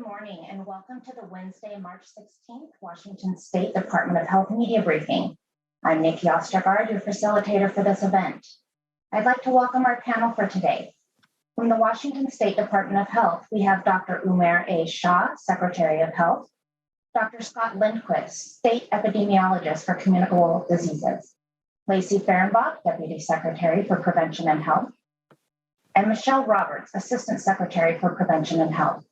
morning and welcome to the Wednesday, March 16th, Washington State Department of Health Media Briefing. I'm Nikki Ostergaard, your facilitator for this event. I'd like to welcome our panel for today. From the Washington State Department of Health, we have Dr. Umair A. Shah, Secretary of Health, Dr. Scott Lindquist, State Epidemiologist for Communicable Diseases, Lacy Fehrenbach, Deputy Secretary for Prevention and Health, and Michele Roberts, Assistant Secretary for Prevention and Health.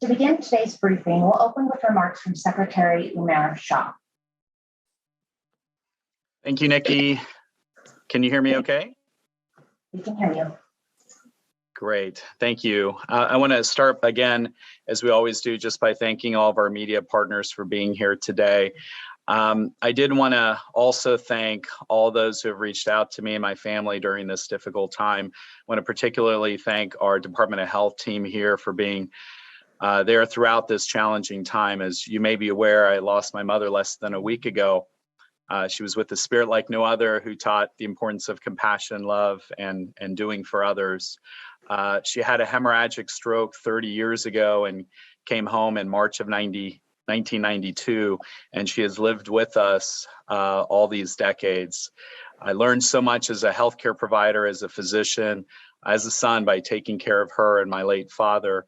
To begin today's briefing, we'll open with remarks from Secretary Umair Shah. Thank you, Nikki. Can you hear me okay? We can hear you. Great, thank you. I want to start again, as we always do, just by thanking all of our media partners for being here today. I did want to also thank all those who have reached out to me and my family during this difficult time. I want to particularly thank our Department of Health team here for being there throughout this challenging time. As you may be aware, I lost my mother less than a week ago. She was with a spirit like no other who taught the importance of compassion, love, and doing for others. She had a hemorrhagic stroke 30 years ago and came home in March of 1992, and she has lived with us all these decades. I learned so much as a healthcare provider, as a physician, as a son by taking care of her and my late father.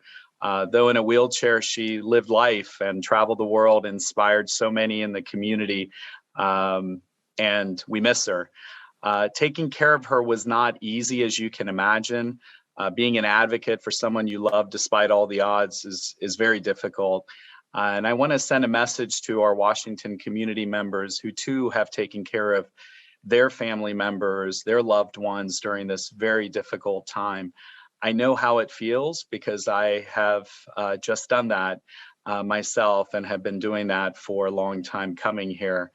Though in a wheelchair, she lived life and traveled the world, inspired so many in the community, and we miss her. Taking care of her was not easy, as you can imagine. Being an advocate for someone you love despite all the odds is very difficult. And I want to send a message to our Washington community members who too have taken care of their family members, their loved ones during this very difficult time. I know how it feels because I have just done that myself and have been doing that for a long time coming here.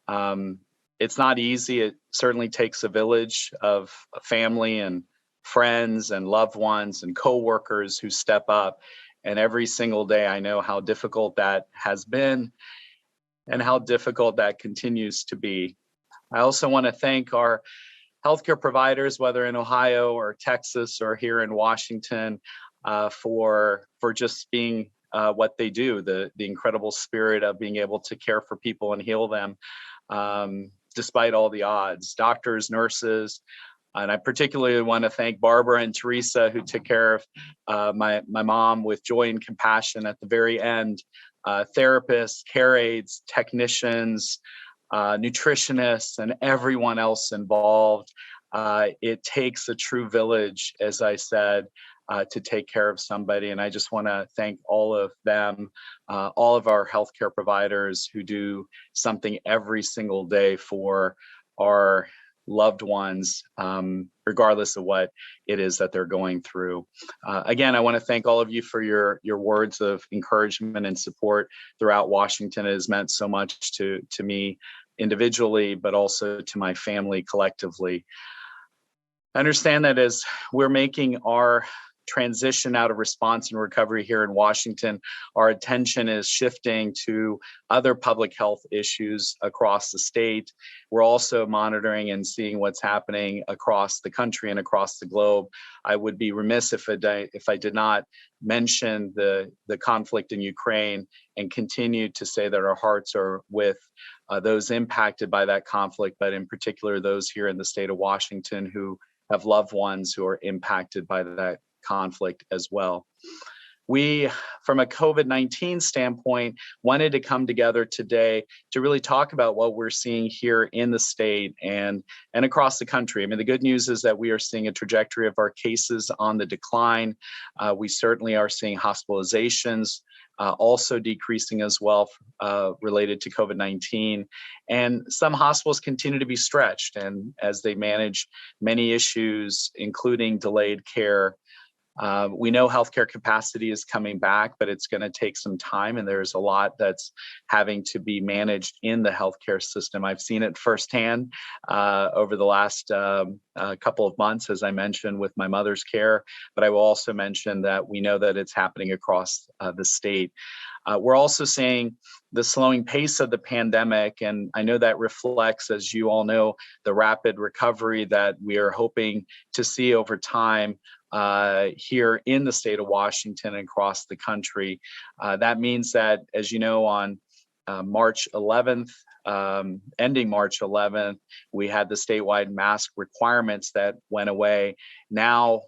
It's not easy. It certainly takes a village of family and friends and loved ones and coworkers who step up. And every single day, I know how difficult that has been and how difficult that continues to be. I also want to thank our healthcare providers, whether in Ohio or Texas or here in Washington, for just being what they do, the incredible spirit of being able to care for people and heal them despite all the odds. Doctors, nurses, and I particularly want to thank Barbara and Teresa, who took care of my mom with joy and compassion at the very end. Therapists, care aides, technicians, nutritionists, and everyone else involved. It takes a true village, as I said, to take care of somebody. And I just want to thank all of them, all of our healthcare providers who do something every single day for our loved ones, regardless of what it is that they're going through. Again, I want to thank all of you for your words of encouragement and support throughout Washington. It has meant so much to me individually, but also to my family collectively. I understand that as we're making our transition out of response and recovery here in Washington, our attention is shifting to other public health issues across the state. We're also monitoring and seeing what's happening across the country and across the globe. I would be remiss if I did not mention the conflict in Ukraine and continue to say that our hearts are with those impacted by that conflict, but in particular those here in the state of Washington who have loved ones who are impacted by that conflict as well. We, from a COVID-19 standpoint, wanted to come together today to really talk about what we're seeing here in the state and across the country. I mean, the good news is that we are seeing a trajectory of our cases on the decline. We certainly are seeing hospitalizations also decreasing as well related to COVID-19. And some hospitals continue to be stretched and as they manage many issues, including delayed care. We know healthcare capacity is coming back, but it's going to take some time, and there's a lot that's having to be managed in the healthcare system. I've seen it firsthand over the last couple of months, as I mentioned, with my mother's care, but I will also mention that we know that it's happening across the state. We're also seeing the slowing pace of the pandemic, and I know that reflects, as you all know, the rapid recovery that we are hoping to see over time. here in the state of Washington and across the country. That means that, as you know, on March 11th, ending March 11th, we had the statewide mask requirements that went away. Now,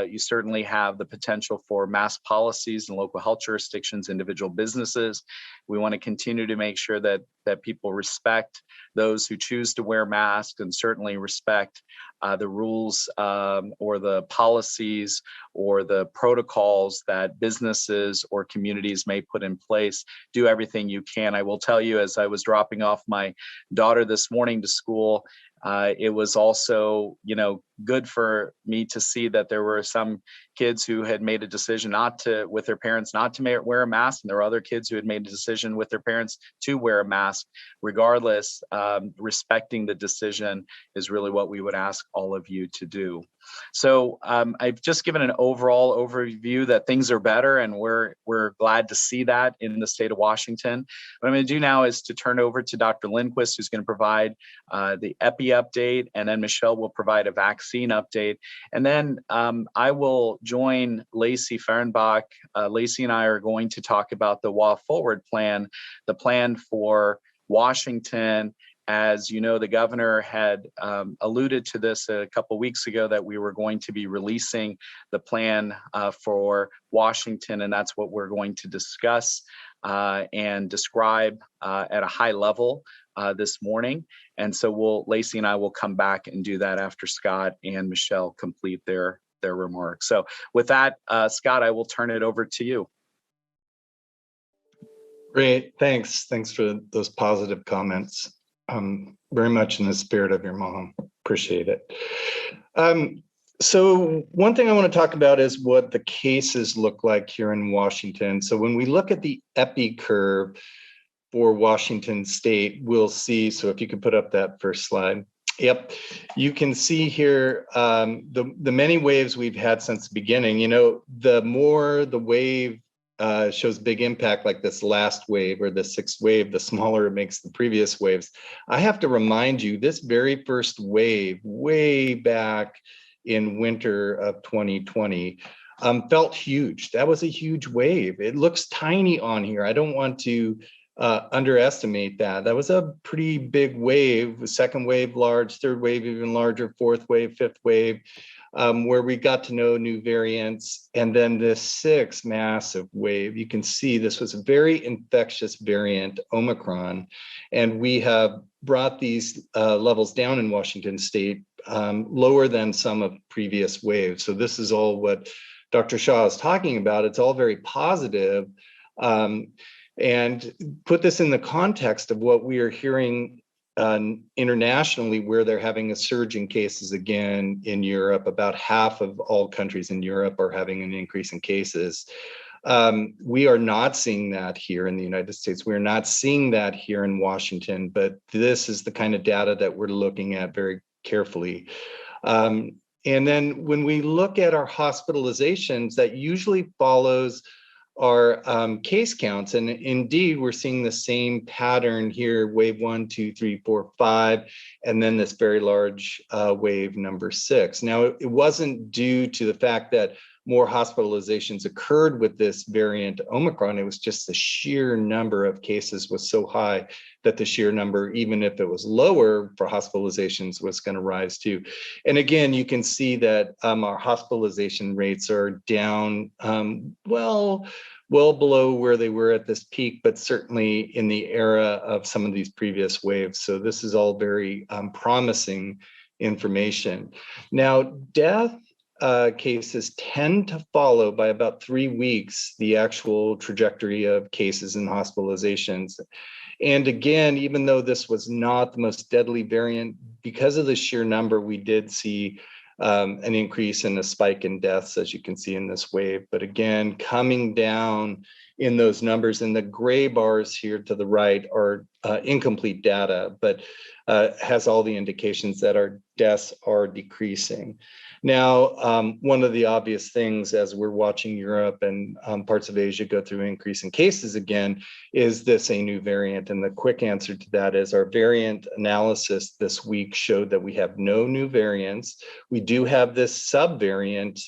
you certainly have the potential for mask policies in local health jurisdictions, individual businesses. We want to continue to make sure that people respect those who choose to wear masks, and certainly respect the rules or the policies or the protocols that businesses or communities may put in place. Do everything you can. I will tell you, as I was dropping off my daughter this morning to school, it was also, good for me to see that there were some kids who had made a decision with their parents not to wear a mask, and there were other kids who had made a decision with their parents to wear a mask. Regardless, respecting the decision is really what we would ask all of you to do. So I've just given an overall overview that things are better, and we're glad to see that in the state of Washington. What I'm going to do now is to turn over to Dr. Lindquist, who's going to provide the epi update, and then Michele will provide a vaccine update. And then I will join Lacy Fehrenbach. Lacy and I are going to talk about the WA Forward plan, the plan for Washington. As you know, the governor had alluded to this a couple weeks ago, that we were going to be releasing the plan for Washington, and that's what we're going to discuss and describe at a high level this morning. And so Lacy and I will come back and do that after Scott and Michele complete their remarks. So with that, Scott, I will turn it over to you. Great, thanks. Thanks for those positive comments. Very much in the spirit of your mom. Appreciate it. So one thing I want to talk about is what the cases look like here in Washington. So when we look at the epi curve for Washington State, we'll see, so if you could put up that first slide. Yep, you can see here the many waves we've had since the beginning. The more the wave shows big impact, like this last wave or the sixth wave, the smaller it makes the previous waves. I have to remind you, this very first wave, way back in winter of 2020, felt huge. That was a huge wave. It looks tiny on here. I don't want to underestimate that. That was a pretty big wave. Second wave large, third wave even larger, fourth wave, fifth wave, where we got to know new variants. And then this sixth massive wave, you can see this was a very infectious variant, Omicron. And we have brought these levels down in Washington State, lower than some of previous waves. So this is all what Dr. Shah is talking about. It's all very positive. And put this in the context of what we are hearing internationally, where they're having a surge in cases again in Europe. About half of all countries in Europe are having an increase in cases. We are not seeing that here in the United States. We're not seeing that here in Washington, but this is the kind of data that we're looking at very carefully. And then when we look at our hospitalizations, that usually follows our case counts. And indeed, we're seeing the same pattern here, wave 1, 2, 3, 4, 5, and then this very large wave number 6. Now, it wasn't due to the fact that more hospitalizations occurred with this variant Omicron. It was just the sheer number of cases was so high that the sheer number, even if it was lower for hospitalizations, was going to rise too. And again, you can see that our hospitalization rates are down, well below where they were at this peak, but certainly in the era of some of these previous waves. So this is all very promising information. Now, death cases tend to follow by about 3 weeks the actual trajectory of cases and hospitalizations. And again, even though this was not the most deadly variant, because of the sheer number, we did see an increase in a spike in deaths, as you can see in this wave. But again, coming down in those numbers, and the gray bars here to the right are incomplete data, but has all the indications that our deaths are decreasing. Now, one of the obvious things as we're watching Europe and parts of Asia go through an increase in cases again, is this a new variant? And the quick answer to that is our variant analysis this week showed that we have no new variants. We do have this subvariant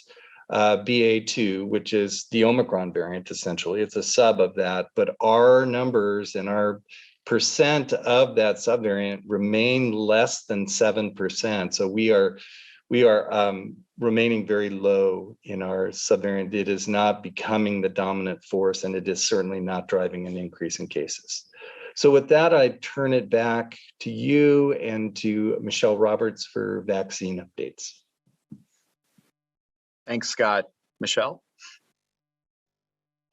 BA2, which is the Omicron variant, essentially. It's a sub of that, but our numbers and our percent of that subvariant remain less than 7%. So we are remaining very low in our subvariant. It is not becoming the dominant force, and it is certainly not driving an increase in cases. So with that, I turn it back to you and to Michele Roberts for vaccine updates. Thanks, Scott. Michele?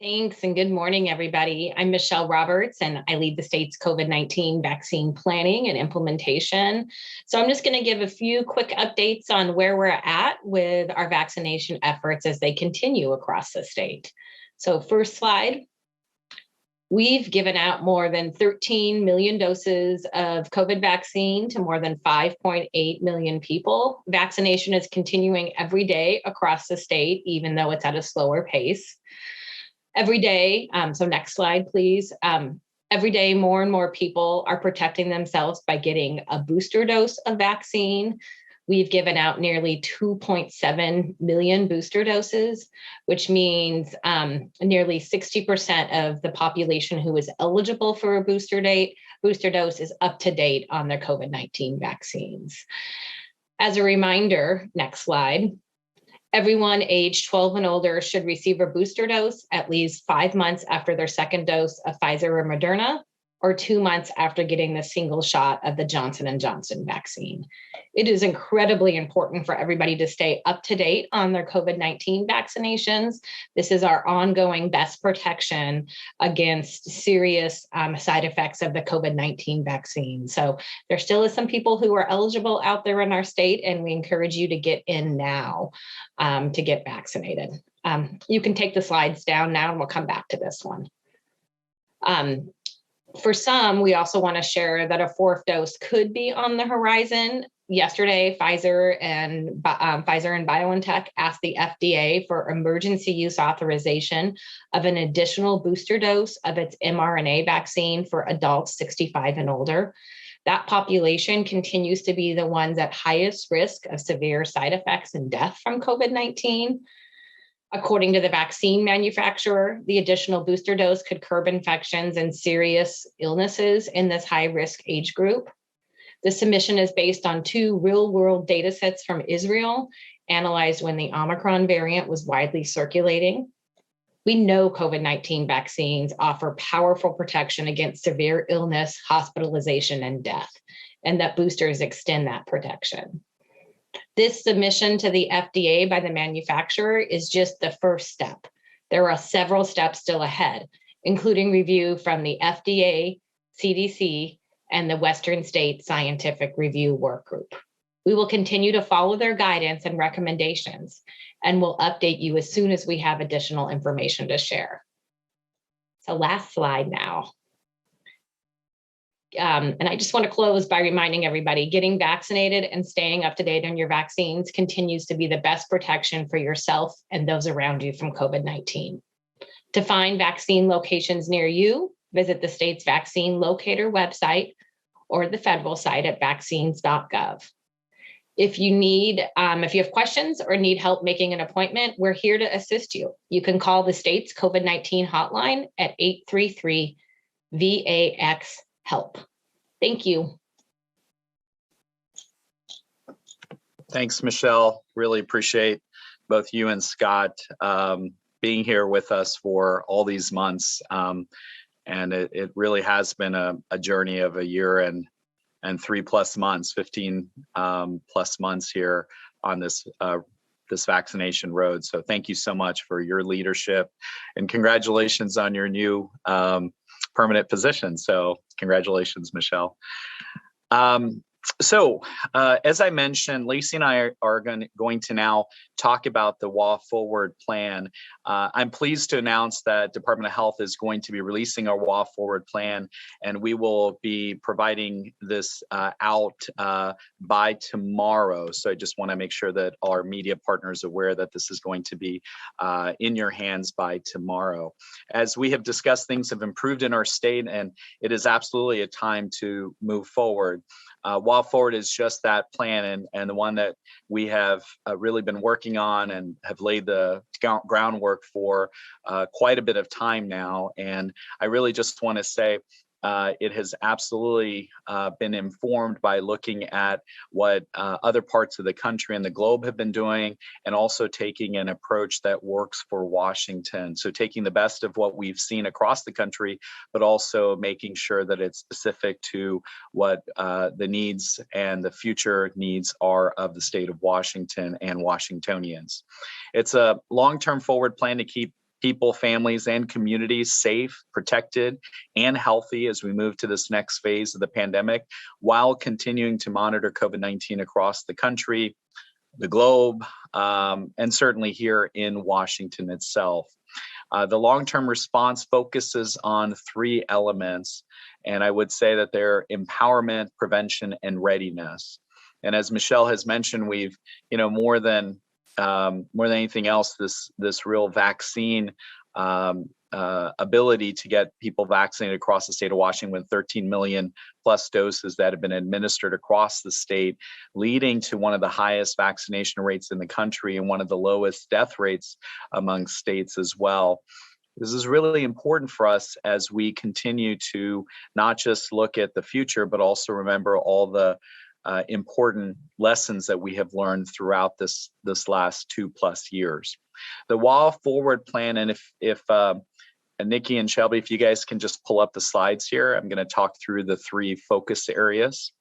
Thanks, and good morning, everybody. I'm Michele Roberts, and I lead the state's COVID-19 vaccine planning and implementation. So I'm just going to give a few quick updates on where we're at with our vaccination efforts as they continue across the state. So first slide. We've given out more than 13 million doses of COVID vaccine to more than 5.8 million people. Vaccination is continuing every day across the state, even though it's at a slower pace. Every day, so next slide, please. Every day, more and more people are protecting themselves by getting a booster dose of vaccine. We've given out nearly 2.7 million booster doses, which means nearly 60% of the population who is eligible for a booster dose is up to date on their COVID-19 vaccines. As a reminder, next slide, everyone aged 12 and older should receive a booster dose at least 5 months after their second dose of Pfizer or Moderna, or 2 months after getting the single shot of the Johnson & Johnson vaccine. It is incredibly important for everybody to stay up to date on their COVID-19 vaccinations. This is our ongoing best protection against serious side effects of the COVID-19 vaccine. So there still is some people who are eligible out there in our state, and we encourage you to get in now to get vaccinated. You can take the slides down now, and we'll come back to this one. For some, we also want to share that a fourth dose could be on the horizon. Yesterday, Pfizer and BioNTech asked the FDA for emergency use authorization of an additional booster dose of its mRNA vaccine for adults 65 and older. That population continues to be the ones at highest risk of severe side effects and death from COVID-19. According to the vaccine manufacturer, the additional booster dose could curb infections and serious illnesses in this high-risk age group. The submission is based on 2 real-world data sets from Israel, analyzed when the Omicron variant was widely circulating. We know COVID-19 vaccines offer powerful protection against severe illness, hospitalization, and death, and that boosters extend that protection. This submission to the FDA by the manufacturer is just the first step. There are several steps still ahead, including review from the FDA, CDC, and the Western State Scientific Review Work Group. We will continue to follow their guidance and recommendations, and we'll update you as soon as we have additional information to share. So last slide now. And I just want to close by reminding everybody, getting vaccinated and staying up to date on your vaccines continues to be the best protection for yourself and those around you from COVID-19. To find vaccine locations near you, visit the state's vaccine locator website or the federal site at vaccines.gov. If you have questions or need help making an appointment, we're here to assist you. You can call the state's COVID-19 hotline at 833-VAX-HELP. Thank you. Thanks, Michele. Really appreciate both you and Scott being here with us for all these months. And it really has been a journey of a year and 3+ months, 15 plus months here on this vaccination road. So thank you so much for your leadership, and congratulations on your new permanent position. So congratulations, Michele. So as I mentioned, Lacy and I are going to now talk about the WA Forward plan. I'm pleased to announce that Department of Health is going to be releasing our WA Forward plan, and we will be providing this out by tomorrow. So I just want to make sure that our media partners are aware that this is going to be in your hands by tomorrow. As we have discussed, things have improved in our state, and it is absolutely a time to move forward. WA Forward is just that plan, and the one that we have really been working on and have laid the groundwork for quite a bit of time now. And I really just want to say, it has absolutely been informed by looking at what other parts of the country and the globe have been doing, and also taking an approach that works for Washington. So taking the best of what we've seen across the country, but also making sure that it's specific to what the needs and the future needs are of the state of Washington and Washingtonians. It's a long-term forward plan to keep people, families, and communities safe, protected, and healthy as we move to this next phase of the pandemic, while continuing to monitor COVID-19 across the country, the globe, and certainly here in Washington itself. The long-term response focuses on 3 elements, and I would say that they're empowerment, prevention, and readiness. And as Michele has mentioned, we've, more than anything else, this real vaccine ability to get people vaccinated across the state of Washington, with 13 million plus doses that have been administered across the state, leading to one of the highest vaccination rates in the country and one of the lowest death rates among states as well. This is really important for us as we continue to not just look at the future, but also remember all the important lessons that we have learned throughout this last 2+ years. The WA Forward plan, and if Nikki and Shelby, if you guys can just pull up the slides here, I'm going to talk through the 3 focus areas.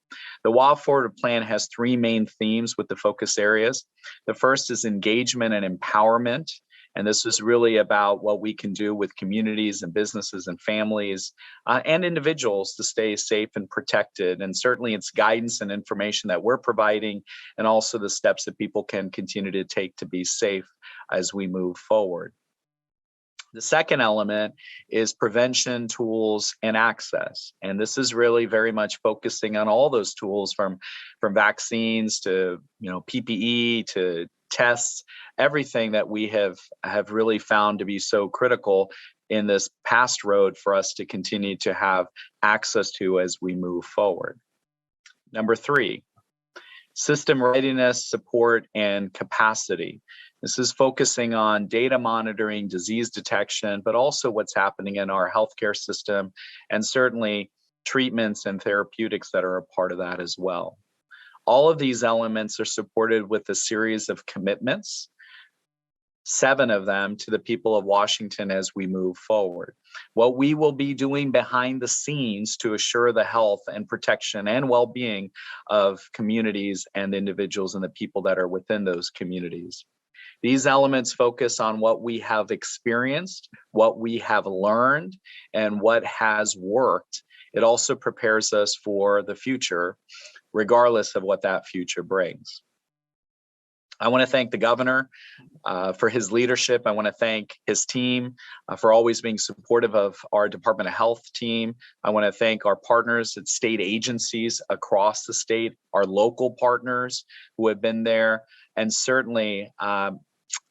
The WA Forward plan has 3 main themes with the focus areas. The first is engagement and empowerment. And this is really about what we can do with communities and businesses and families and individuals to stay safe and protected. And certainly it's guidance and information that we're providing, and also the steps that people can continue to take to be safe as we move forward. The second element is prevention tools and access. And this is really very much focusing on all those tools from vaccines to PPE to tests, everything that we have really found to be so critical in this past road for us to continue to have access to as we move forward. Number 3, system readiness, support, and capacity. This is focusing on data monitoring, disease detection, but also what's happening in our healthcare system, and certainly treatments and therapeutics that are a part of that as well. All of these elements are supported with a series of commitments, 7 of them to the people of Washington as we move forward. What we will be doing behind the scenes to assure the health and protection and well-being of communities and individuals and the people that are within those communities. These elements focus on what we have experienced, what we have learned, and what has worked. It also prepares us for the future, regardless of what that future brings. I want to thank the governor for his leadership. I want to thank his team for always being supportive of our Department of Health team. I want to thank our partners at state agencies across the state, our local partners who have been there, and certainly I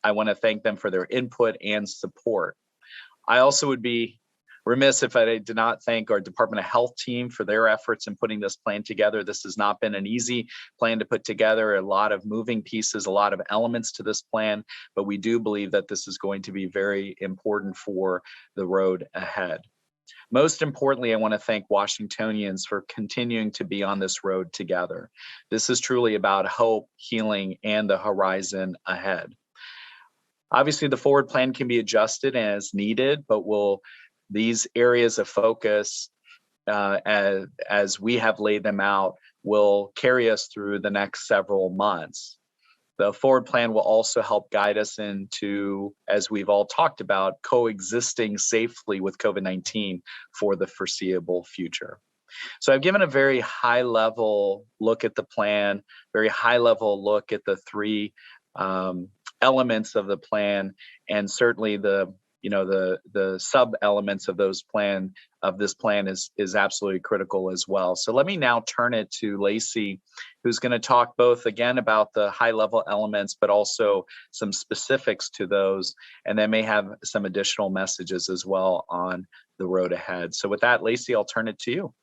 want to thank them for their input and support. I also would be remiss if I did not thank our Department of Health team for their efforts in putting this plan together. This has not been an easy plan to put together, a lot of moving pieces, a lot of elements to this plan, but we do believe that this is going to be very important for the road ahead. Most importantly, I want to thank Washingtonians for continuing to be on this road together. This is truly about hope, healing, and the horizon ahead. Obviously, the forward plan can be adjusted as needed, but these areas of focus, as we have laid them out, will carry us through the next several months. The forward plan will also help guide us into, as we've all talked about, coexisting safely with COVID-19 for the foreseeable future. So I've given a very high-level look at the plan, very high-level look at the 3 elements of the plan, and certainly the sub elements of this plan is absolutely critical as well. So let me now turn it to Lacy, who's going to talk both again about the high level elements, but also some specifics to those, and then may have some additional messages as well on the road ahead. So with that, Lacy, I'll turn it to you.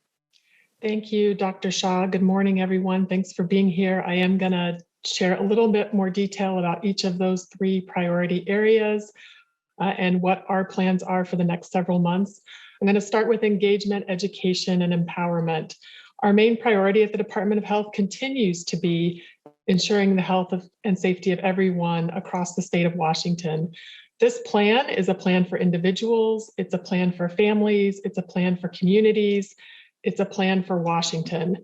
Thank you, Dr. Shah. Good morning, everyone. Thanks for being here. I am going to share a little bit more detail about each of those 3 priority areas and what our plans are for the next several months. I'm going to start with engagement, education, and empowerment. Our main priority at the Department of Health continues to be ensuring the health and safety of everyone across the state of Washington. This plan is a plan for individuals, it's a plan for families, it's a plan for communities, it's a plan for Washington.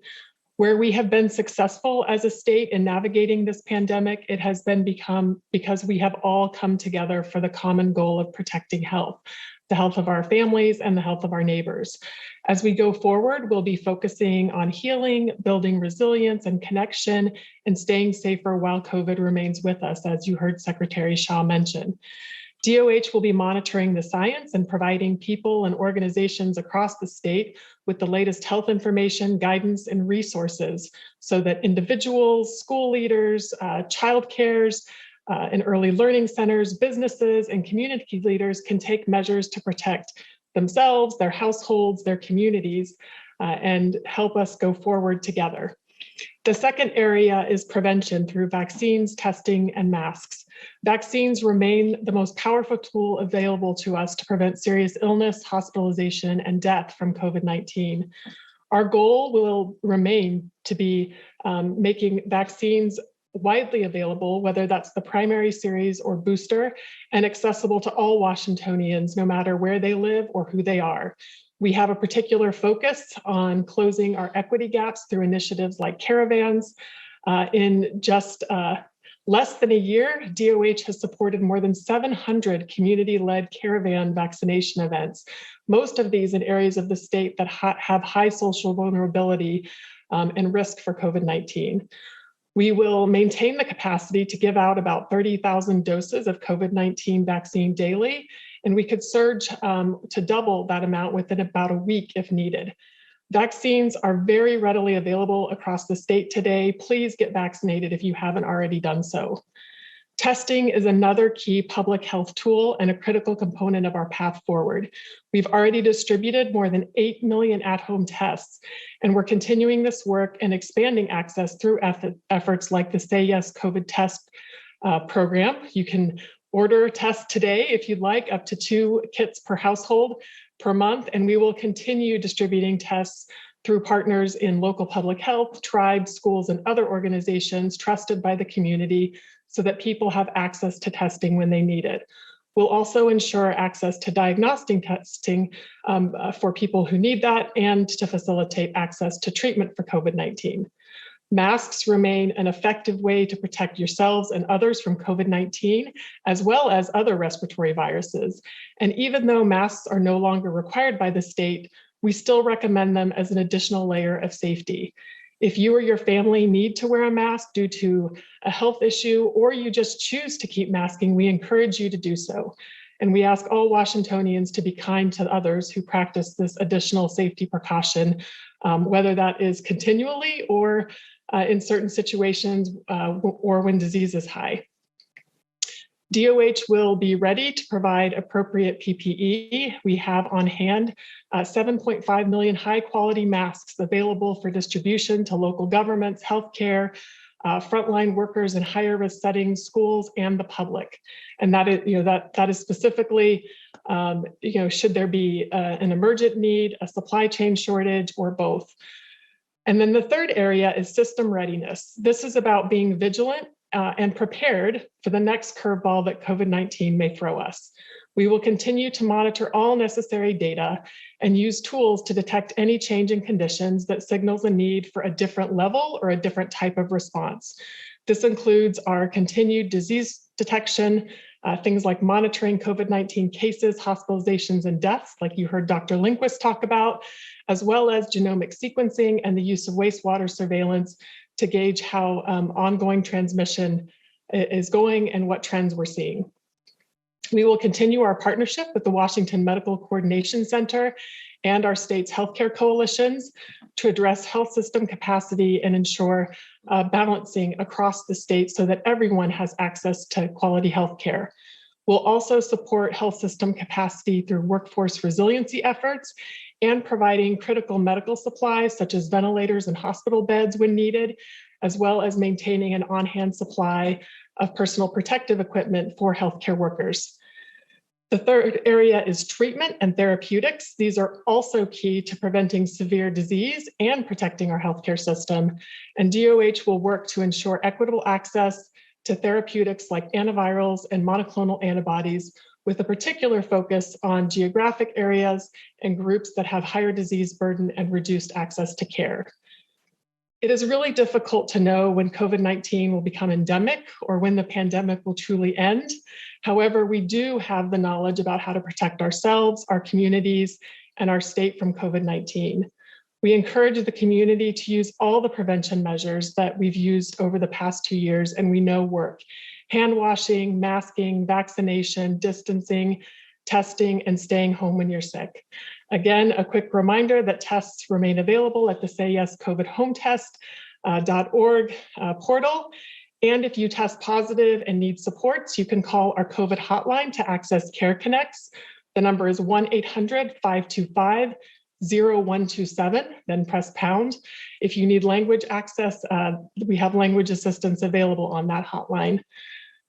Where we have been successful as a state in navigating this pandemic, it has been because we have all come together for the common goal of protecting health, the health of our families and the health of our neighbors. As we go forward, we'll be focusing on healing, building resilience and connection, and staying safer while COVID remains with us, as you heard Secretary Shah mention. DOH will be monitoring the science and providing people and organizations across the state with the latest health information, guidance, and resources so that individuals, school leaders, child cares, and early learning centers, businesses, and community leaders can take measures to protect themselves, their households, their communities, and help us go forward together. The second area is prevention through vaccines, testing, and masks. Vaccines remain the most powerful tool available to us to prevent serious illness, hospitalization, and death from COVID-19. Our goal will remain to be making vaccines widely available, whether that's the primary series or booster, and accessible to all Washingtonians, no matter where they live or who they are. We have a particular focus on closing our equity gaps through initiatives like caravans. In just less than a year, DOH has supported more than 700 community-led caravan vaccination events, most of these in areas of the state that have high social vulnerability and risk for COVID-19. We will maintain the capacity to give out about 30,000 doses of COVID-19 vaccine daily, and we could surge to double that amount within about a week if needed. Vaccines are very readily available across the state today. Please get vaccinated if you haven't already done so. Testing is another key public health tool and a critical component of our path forward. We've already distributed more than 8 million at-home tests, and we're continuing this work and expanding access through efforts like the Say Yes COVID Test program. You can order tests today if you'd like, up to 2 kits per household per month, and we will continue distributing tests through partners in local public health, tribes, schools, and other organizations trusted by the community so that people have access to testing when they need it. We'll also ensure access to diagnostic testing for people who need that and to facilitate access to treatment for COVID-19. Masks remain an effective way to protect yourselves and others from COVID-19, as well as other respiratory viruses. And even though masks are no longer required by the state, we still recommend them as an additional layer of safety. If you or your family need to wear a mask due to a health issue, or you just choose to keep masking, we encourage you to do so. And we ask all Washingtonians to be kind to others who practice this additional safety precaution, whether that is continually or in certain situations or when disease is high. DOH will be ready to provide appropriate PPE. We have on hand 7.5 million high quality masks available for distribution to local governments, healthcare, frontline workers in higher risk settings, schools, and the public. And that is, that is specifically, should there be an emergent need, a supply chain shortage, or both. And then the third area is system readiness. This is about being vigilant and prepared for the next curveball that COVID-19 may throw us. We will continue to monitor all necessary data and use tools to detect any change in conditions that signals a need for a different level or a different type of response. This includes our continued disease detection, things like monitoring COVID-19 cases, hospitalizations, and deaths, like you heard Dr. Lindquist talk about, as well as genomic sequencing and the use of wastewater surveillance to gauge how ongoing transmission is going and what trends we're seeing. We will continue our partnership with the Washington Medical Coordination Center and our state's healthcare coalitions to address health system capacity and ensure balancing across the state so that everyone has access to quality healthcare. We'll also support health system capacity through workforce resiliency efforts and providing critical medical supplies such as ventilators and hospital beds when needed, as well as maintaining an on-hand supply of personal protective equipment for healthcare workers. The third area is treatment and therapeutics. These are also key to preventing severe disease and protecting our healthcare system. And DOH will work to ensure equitable access to therapeutics like antivirals and monoclonal antibodies, with a particular focus on geographic areas and groups that have higher disease burden and reduced access to care. It is really difficult to know when COVID-19 will become endemic or when the pandemic will truly end. However, we do have the knowledge about how to protect ourselves, our communities, and our state from COVID-19. We encourage the community to use all the prevention measures that we've used over the past 2 years and we know work. Hand washing, masking, vaccination, distancing, testing, and staying home when you're sick. Again, a quick reminder that tests remain available at the Say Yes COVID Home Test.org portal. And if you test positive and need supports, you can call our COVID hotline to access Care Connects. The number is 1-800-525-0127, then press pound. If you need language access, we have language assistance available on that hotline.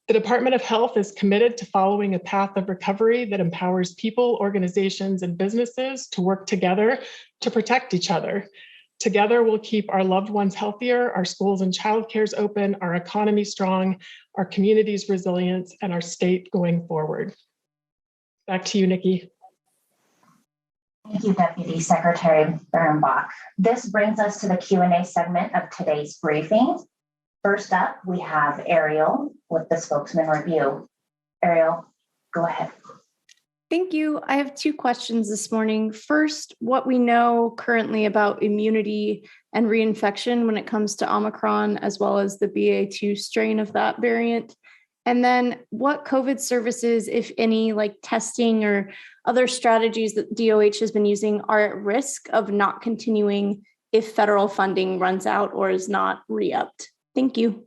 The Department of Health is committed to following a path of recovery that empowers people, organizations, and businesses to work together to protect each other. Together, we'll keep our loved ones healthier, our schools and childcares open, our economy strong, our communities resilient, and our state going forward. Back to you, Nikki. Thank you, Deputy Secretary Fehrenbach. This brings us to the Q&A segment of today's briefing. First up, we have Ariel with the spokesman review. Ariel, go ahead. Thank you. I have 2 questions this morning. First, what we know currently about immunity and reinfection when it comes to Omicron, as well as the Ba2 strain of that variant. And then what COVID services, if any, like testing or other strategies that DOH has been using, are at risk of not continuing if federal funding runs out or is not re-upped? Thank you.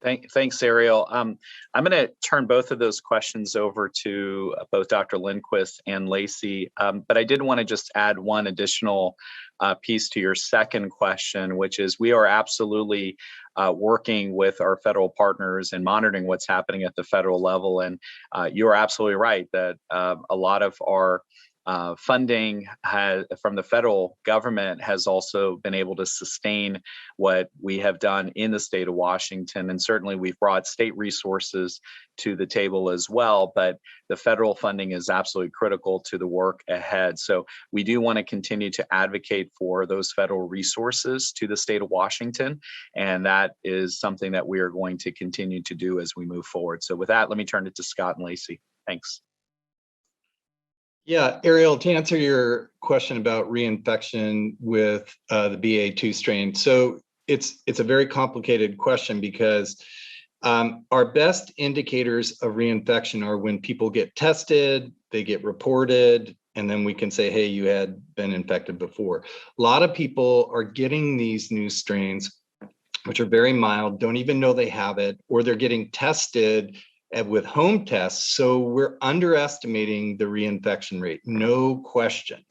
Thanks, Ariel. I'm going to turn both of those questions over to both Dr. Lindquist and Lacy, but I did want to just add one additional piece to your second question, which is we are absolutely working with our federal partners and monitoring what's happening at the federal level. And you're absolutely right that a lot of our funding from the federal government has also been able to sustain what we have done in the state of Washington. And certainly we've brought state resources to the table as well, but the federal funding is absolutely critical to the work ahead. So we do want to continue to advocate for those federal resources to the state of Washington. And that is something that we are going to continue to do as we move forward. So with that, let me turn it to Scott and Lacy. Thanks. Yeah, Ariel, to answer your question about reinfection with the Ba2 strain. So it's a very complicated question because our best indicators of reinfection are when people get tested, they get reported, and then we can say, hey, you had been infected before. A lot of people are getting these new strains, which are very mild, don't even know they have it, or they're getting tested with home tests. So we're underestimating the reinfection rate, no question.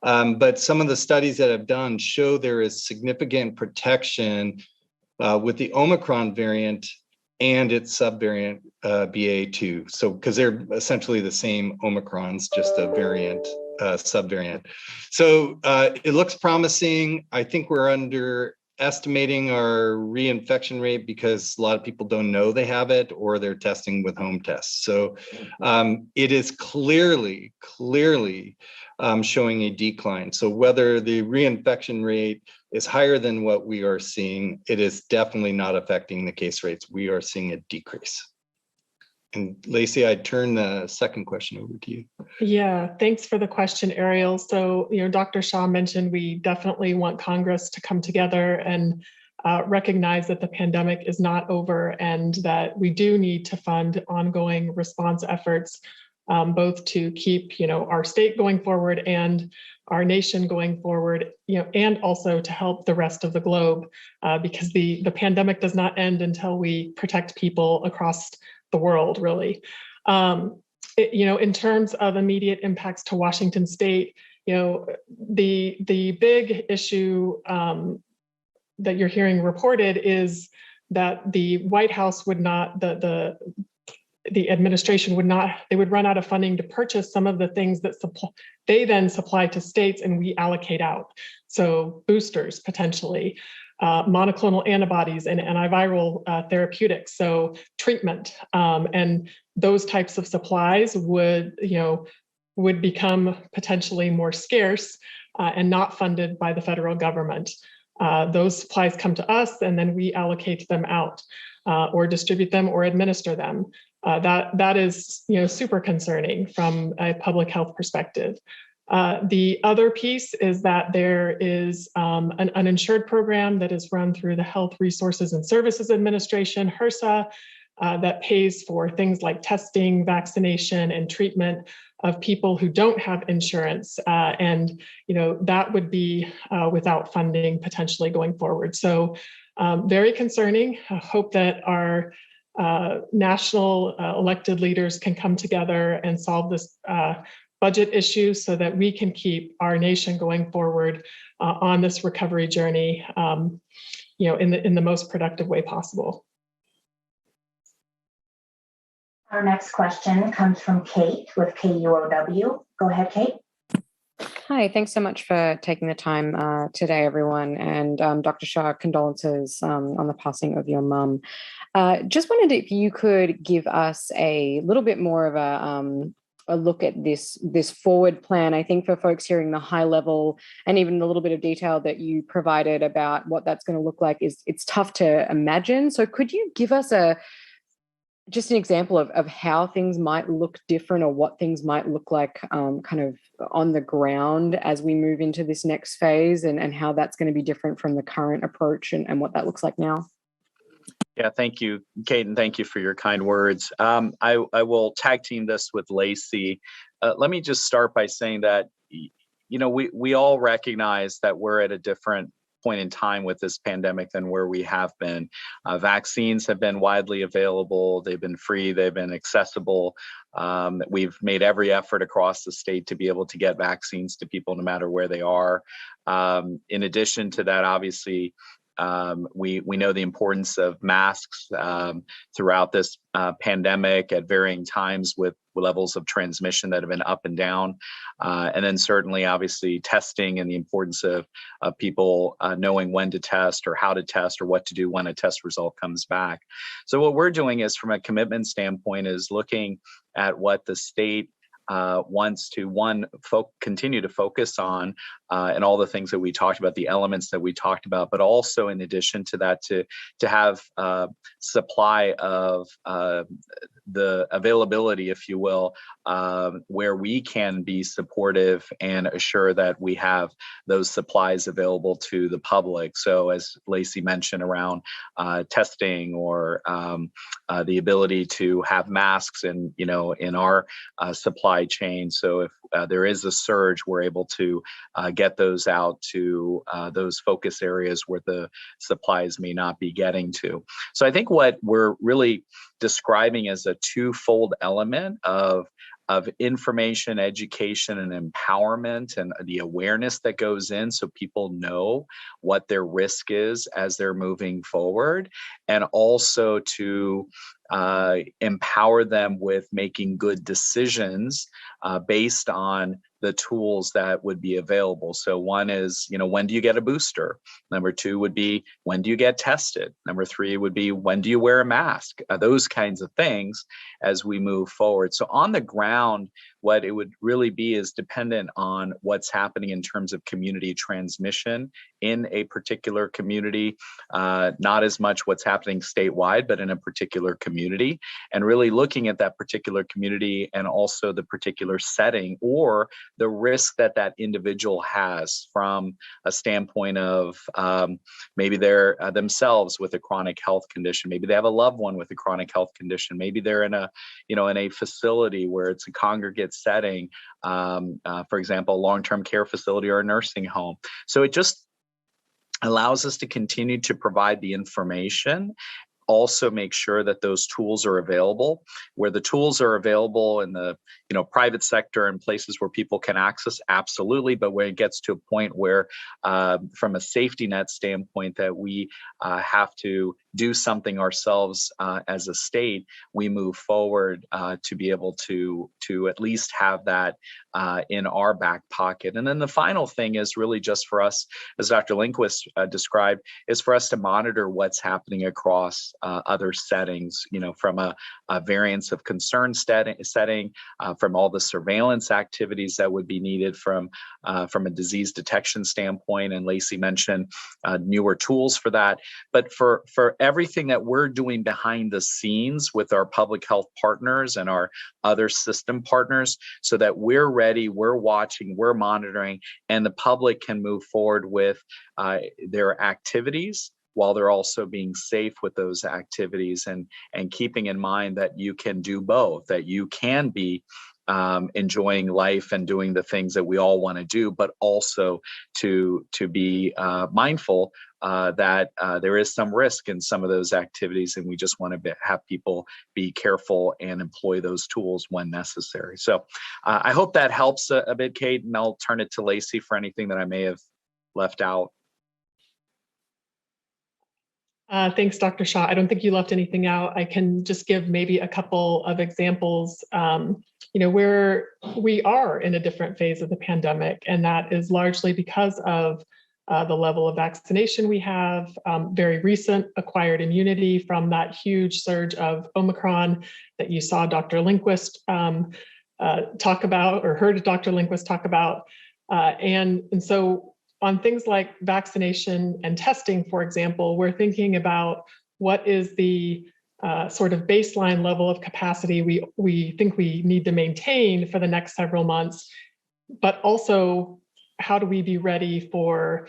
But some of the studies that I've done show there is significant protection with the Omicron variant and its subvariant BA2. So because they're essentially the same Omicrons, just a variant, subvariant. So it looks promising. I think we're underestimating our reinfection rate because a lot of people don't know they have it or they're testing with home tests. So it is clearly showing a decline. So whether the reinfection rate is higher than what we are seeing, it is definitely not affecting the case rates. We are seeing a decrease. And Lacy, I'd turn the second question over to you. Yeah, thanks for the question, Ariel. So, Dr. Shah mentioned we definitely want Congress to come together and recognize that the pandemic is not over and that we do need to fund ongoing response efforts, both to keep, our state going forward and our nation going forward, and also to help the rest of the globe, because the pandemic does not end until we protect people across the world, really. In terms of immediate impacts to Washington State, the big issue that you're hearing reported is that the White House would not, the administration would not, they would run out of funding to purchase some of the things that they then supply to states and we allocate out. So boosters potentially, monoclonal antibodies and antiviral therapeutics, so treatment, and those types of supplies would become potentially more scarce and not funded by the federal government. Those supplies come to us and then we allocate them out or distribute them or administer them. That is super concerning from a public health perspective. The other piece is that there is an uninsured program that is run through the Health Resources and Services Administration, HRSA, that pays for things like testing, vaccination, and treatment of people who don't have insurance. And that would be without funding potentially going forward. So very concerning. I hope that our national elected leaders can come together and solve this budget issue so that we can keep our nation going forward on this recovery journey, in the most productive way possible. Our next question comes from Kate with KUOW. Go ahead, Kate. Hi, thanks so much for taking the time today, everyone. And Dr. Shah, condolences on the passing of your mum. Just wondered if you could give us a little bit more of a look at this forward plan. I think for folks hearing the high level and even a little bit of detail that you provided about what that's going to look like it's tough to imagine. So could you give us just an example of how things might look different or what things might look like kind of on the ground as we move into this next phase and how that's going to be different from the current approach and what that looks like now? Yeah, thank you, Kate, and thank you for your kind words. I will tag team this with Lacy. Let me just start by saying that, we all recognize that we're at a different point in time with this pandemic than where we have been. Vaccines have been widely available. They've been free. They've been accessible. We've made every effort across the state to be able to get vaccines to people no matter where they are. In addition to that, obviously, we know the importance of masks throughout this pandemic at varying times with levels of transmission that have been up and down. And then certainly, obviously, testing and the importance of people knowing when to test or how to test or what to do when a test result comes back. So what we're doing is, from a commitment standpoint, is looking at what the state wants to continue to focus on and all the things that we talked about, the elements that we talked about, but also in addition to that, to have supply of the availability, if you will, where we can be supportive and assure that we have those supplies available to the public. So as Lacy mentioned around testing or the ability to have masks in our supply chain. So if there is a surge, we're able to get those out to those focus areas where the supplies may not be getting to. So I think what we're really describing as a twofold element of information, education, and empowerment, and the awareness that goes in so people know what their risk is as they're moving forward, and also to empower them with making good decisions based on the tools that would be available. So one is, when do you get a booster? Number two would be, when do you get tested? Number three would be, when do you wear a mask? Those kinds of things as we move forward. So on the ground, what it would really be is dependent on what's happening in terms of community transmission in a particular community, not as much what's happening statewide, but in a particular community, and really looking at that particular community and also the particular setting or the risk that that individual has from a standpoint of maybe they're themselves with a chronic health condition, maybe they have a loved one with a chronic health condition, maybe they're in a facility where it's a congregate setting, for example, a long-term care facility or a nursing home. So it just allows us to continue to provide the information also make sure that those tools are available. Where the tools are available in the private sector and places where people can access, absolutely. But when it gets to a point where, from a safety net standpoint, that we have to do something ourselves as a state, we move forward to be able to at least have that in our back pocket. And then the final thing is really just for us, as Dr. Lindquist described, is for us to monitor what's happening across other settings, from a variants of concern setting, from all the surveillance activities that would be needed from a disease detection standpoint. And Lacy mentioned newer tools for that. But for everything that we're doing behind the scenes with our public health partners and our other system partners, so that we're ready, we're watching, we're monitoring, and the public can move forward with their activities while they're also being safe with those activities, and keeping in mind that you can do both, that you can be enjoying life and doing the things that we all want to do, but also to be mindful that there is some risk in some of those activities, and we just want to have people be careful and employ those tools when necessary. So I hope that helps a bit, Kate, and I'll turn it to Lacy for anything that I may have left out. Thanks, Dr. Shah. I don't think you left anything out. I can just give maybe a couple of examples, where we are in a different phase of the pandemic, and that is largely because of the level of vaccination we have, very recent acquired immunity from that huge surge of Omicron that you saw Dr. Lindquist talk about, or heard Dr. Lindquist talk about. And so on things like vaccination and testing, for example, we're thinking about what is the sort of baseline level of capacity we think we need to maintain for the next several months, but also how do we be ready for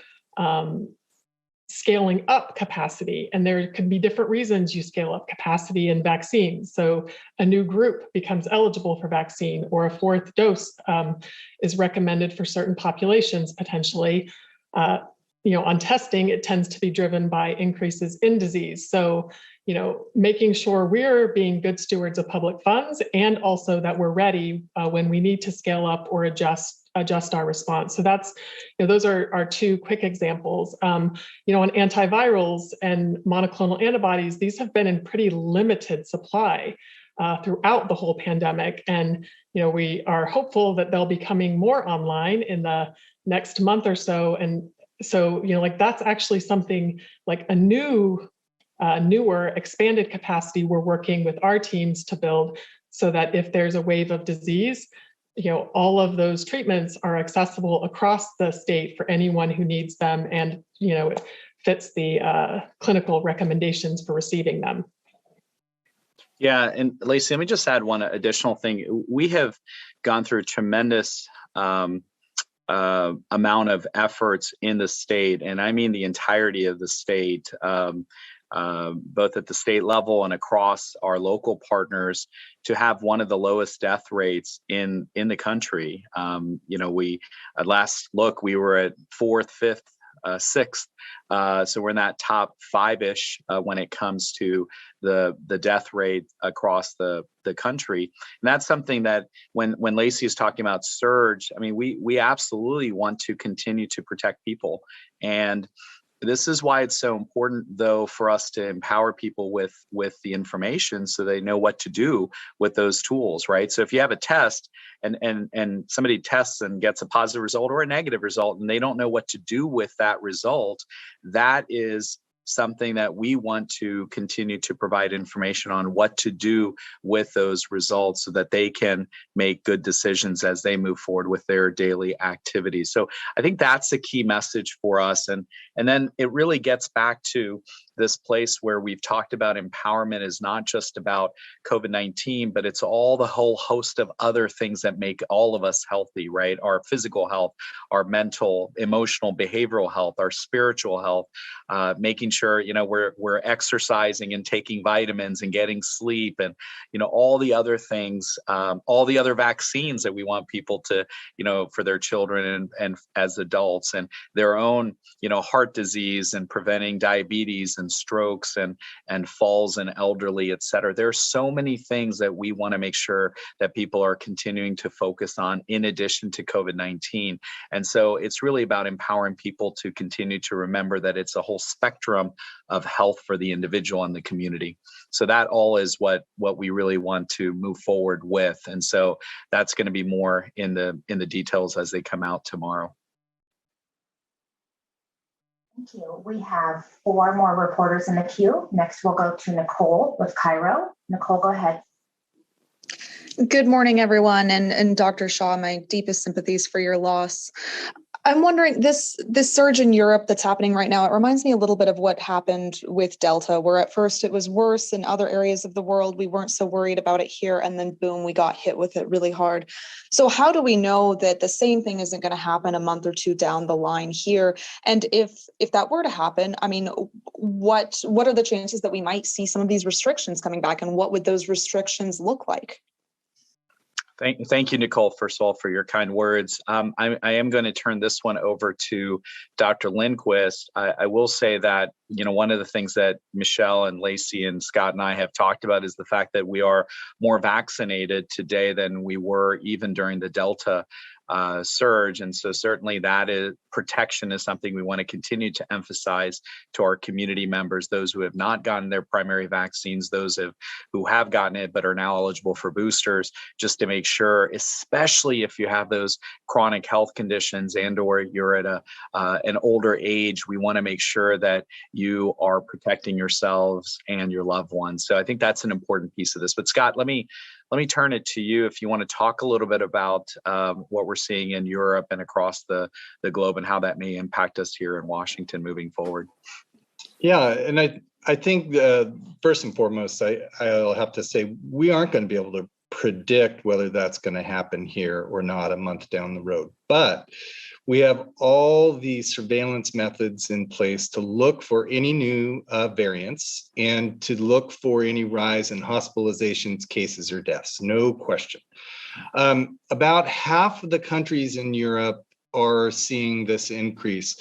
scaling up capacity? And there can be different reasons you scale up capacity in vaccines. So a new group becomes eligible for vaccine, or a fourth dose is recommended for certain populations potentially. On testing, it tends to be driven by increases in disease. So, making sure we're being good stewards of public funds, and also that we're ready when we need to scale up or adjust our response. So that's, those are two quick examples. On antivirals and monoclonal antibodies, these have been in pretty limited supply throughout the whole pandemic. And, we are hopeful that they'll be coming more online in the next month or so. And so, that's actually something like a newer, expanded capacity we're working with our teams to build, so that if there's a wave of disease, all of those treatments are accessible across the state for anyone who needs them, and, it fits the clinical recommendations for receiving them. Yeah, and Lacy, let me just add one additional thing. We have gone through a tremendous amount of efforts in the state, and I mean the entirety of the state, both at the state level and across our local partners, to have one of the lowest death rates in the country. We at last look, we were at 4th, 5th, 6th. So we're in that top 5-ish when it comes to the death rate across the country. And that's something that when Lacy is talking about surge, I mean, we absolutely want to continue to protect people. And this is why it's so important, though, for us to empower people with the information so they know what to do with those tools, right? So if you have a test and somebody tests and gets a positive result or a negative result, and they don't know what to do with that result, that is something that we want to continue to provide information on what to do with those results so that they can make good decisions as they move forward with their daily activities. So I think that's the key message for us. And then it really gets back to this place where we've talked about empowerment is not just about COVID-19, but it's all the whole host of other things that make all of us healthy, right? Our physical health, our mental, emotional, behavioral health, our spiritual health, making sure, we're exercising and taking vitamins and getting sleep, and, all the other things, all the other vaccines that we want people to, for their children and as adults, and their own, heart disease, and preventing diabetes and strokes and falls in elderly, et cetera. There are so many things that we want to make sure that people are continuing to focus on in addition to COVID-19. And so it's really about empowering people to continue to remember that it's a whole spectrum of health for the individual and the community. So that all is what we really want to move forward with. And so that's going to be more in the details as they come out tomorrow. Thank you. We have 4 more reporters in the queue. Next, we'll go to Nicole with Cairo. Nicole, go ahead. Good morning, everyone. And Dr. Shah, my deepest sympathies for your loss. I'm wondering, this surge in Europe that's happening right now, it reminds me a little bit of what happened with Delta, where at first it was worse in other areas of the world. We weren't so worried about it here, and then boom, we got hit with it really hard. So how do we know that the same thing isn't going to happen a month or 2 down the line here? And if that were to happen, I mean, what are the chances that we might see some of these restrictions coming back, and what would those restrictions look like? Thank you, Nicole, first of all, for your kind words. I am going to turn this one over to Dr. Lindquist. I will say that, one of the things that Michele and Lacy and Scott and I have talked about is the fact that we are more vaccinated today than we were even during the Delta surge. And so certainly protection is something we want to continue to emphasize to our community members, those who have not gotten their primary vaccines, those who have gotten it but are now eligible for boosters, just to make sure, especially if you have those chronic health conditions and or you're at an older age, we want to make sure that you are protecting yourselves and your loved ones. So I think that's an important piece of this. But Scott, let me turn it to you if you want to talk a little bit about what we're seeing in Europe and across the globe and how that may impact us here in Washington moving forward. Yeah, and I think first and foremost, I'll have to say we aren't going to be able to predict whether that's going to happen here or not a month down the road. But we have all the surveillance methods in place to look for any new variants and to look for any rise in hospitalizations, cases, or deaths, no question. About half of the countries in Europe are seeing this increase.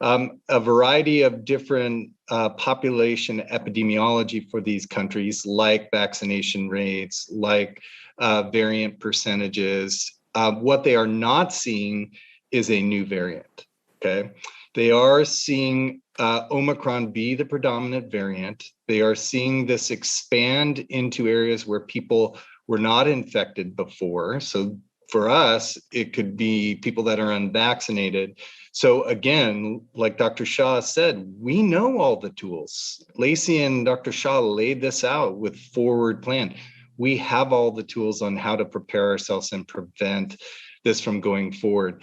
A variety of different population epidemiology for these countries, like vaccination rates, like variant percentages. What they are not seeing is a new variant, okay? They are seeing Omicron be the predominant variant. They are seeing this expand into areas where people were not infected before. So for us, it could be people that are unvaccinated. So again, like Dr. Shah said, we know all the tools. Lacy and Dr. Shah laid this out with forward plan. We have all the tools on how to prepare ourselves and prevent this from going forward.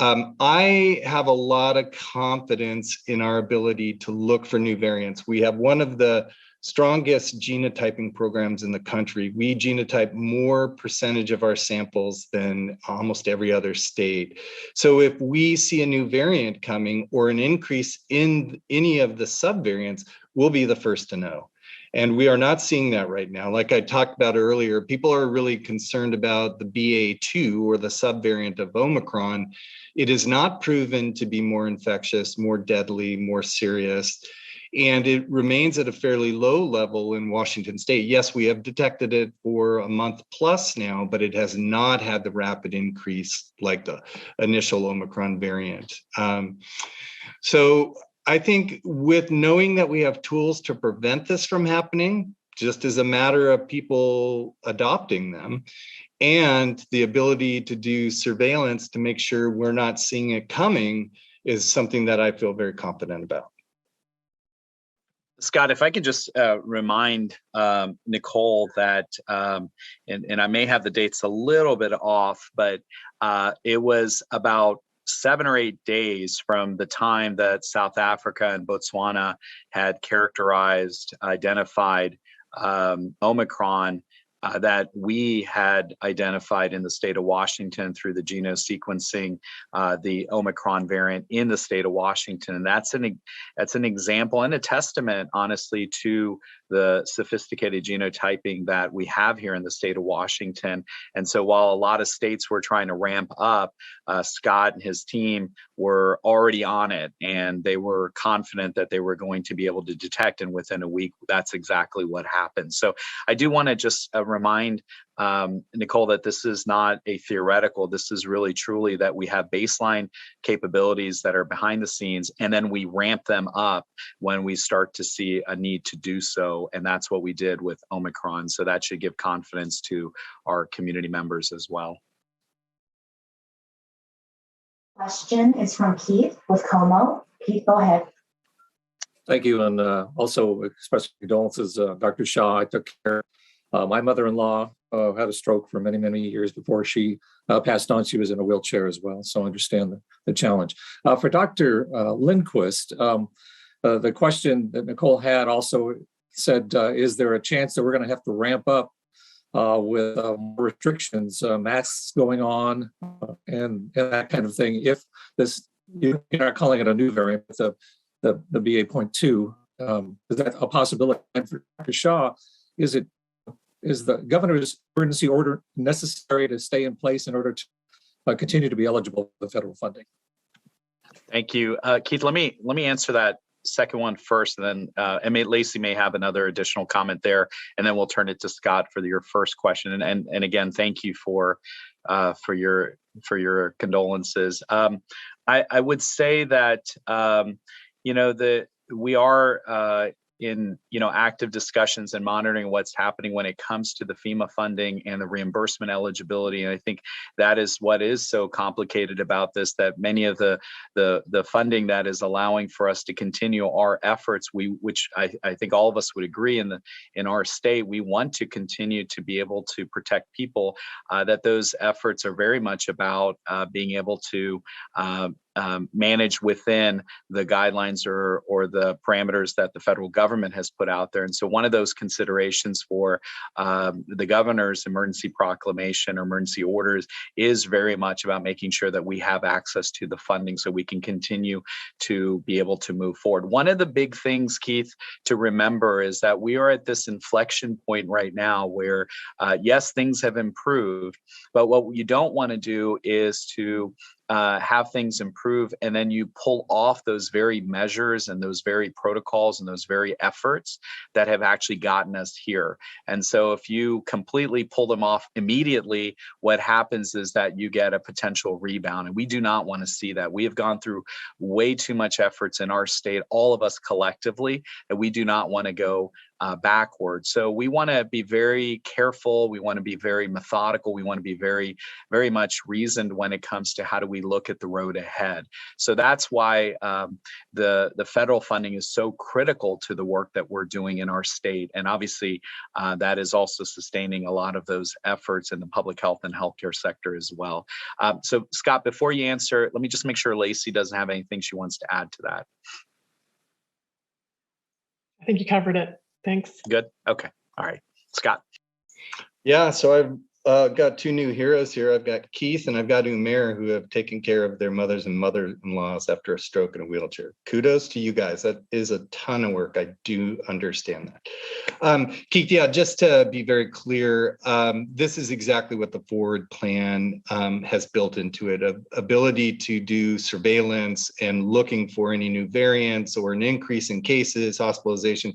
I have a lot of confidence in our ability to look for new variants. We have one of the strongest genotyping programs in the country. We genotype more percentage of our samples than almost every other state. So if we see a new variant coming or an increase in any of the subvariants, we'll be the first to know. And we are not seeing that right now. Like I talked about earlier, people are really concerned about the Ba2 or the subvariant of Omicron. It is not proven to be more infectious, more deadly, more serious. And it remains at a fairly low level in Washington state. Yes, we have detected it for a month plus now, but it has not had the rapid increase like the initial Omicron variant. So I think with knowing that we have tools to prevent this from happening, just as a matter of people adopting them, and the ability to do surveillance to make sure we're not seeing it coming is something that I feel very confident about. Scott, if I could just remind Nicole that, and I may have the dates a little bit off, but it was about 7 or 8 days from the time that South Africa and Botswana had identified Omicron that we had identified in the state of Washington through the genome sequencing, the Omicron variant in the state of Washington. And that's an example and a testament, honestly, to the sophisticated genotyping that we have here in the state of Washington. And so while a lot of states were trying to ramp up, Scott and his team were already on it, and they were confident that they were going to be able to detect. And within a week, that's exactly what happened. So I do want to just remind Nicole that this is not a theoretical. This is really truly that we have baseline capabilities that are behind the scenes, and then we ramp them up when we start to see a need to do so. And that's what we did with Omicron. So that should give confidence to our community members as well. Question is from Keith with Como. Keith, go ahead. Thank you, and also express condolences, Dr. Shah. I took care. My mother-in-law had a stroke for many, many years before she passed on. She was in a wheelchair as well, so I understand the challenge. For Dr. Lindquist, the question that Nicole had also said, is there a chance that we're going to have to ramp up with restrictions, masks going on, and that kind of thing? If this, you're not calling it a new variant, but the BA.2, is that a possibility? And for Dr. Shah, is the governor's emergency order necessary to stay in place in order to continue to be eligible for the federal funding? Thank you, Keith. Let me answer that second one first, and then Lacy may have another additional comment there, and then we'll turn it to Scott for your first question. And again, thank you for your condolences. I would say that we are in active discussions and monitoring what's happening when it comes to the FEMA funding and the reimbursement eligibility. And I think that is what is so complicated about this, that many of the funding that is allowing for us to continue our efforts, which I think all of us would agree in our state, we want to continue to be able to protect people, that those efforts are very much about being able to manage within the guidelines or the parameters that the federal government has put out there. And so one of those considerations for the governor's emergency proclamation or emergency orders is very much about making sure that we have access to the funding so we can continue to be able to move forward. One of the big things, Keith, to remember is that we are at this inflection point right now where, yes, things have improved, but what you don't want to do is to have things improve and then you pull off those very measures and those very protocols and those very efforts that have actually gotten us here. And so if you completely pull them off immediately, what happens is that you get a potential rebound, and we do not want to see that. We have gone through way too much efforts in our state, all of us collectively, and we do not want to go backwards. So we want to be very careful. We want to be very methodical. We want to be very, very much reasoned when it comes to how do we look at the road ahead. So that's why the federal funding is so critical to the work that we're doing in our state. And obviously that is also sustaining a lot of those efforts in the public health and healthcare sector as well. So Scott, before you answer, let me just make sure Lacy doesn't have anything she wants to add to that. I think you covered it. Thanks. Good. Okay. All right. Scott. Yeah, so I've got two new heroes here. I've got Keith and I've got Umair, who have taken care of their mothers and mother-in-laws after a stroke in a wheelchair. Kudos to you guys. That is a ton of work. I do understand that. Keith, yeah, just to be very clear, this is exactly what the forward plan has built into it, ability to do surveillance and looking for any new variants or an increase in cases, hospitalization,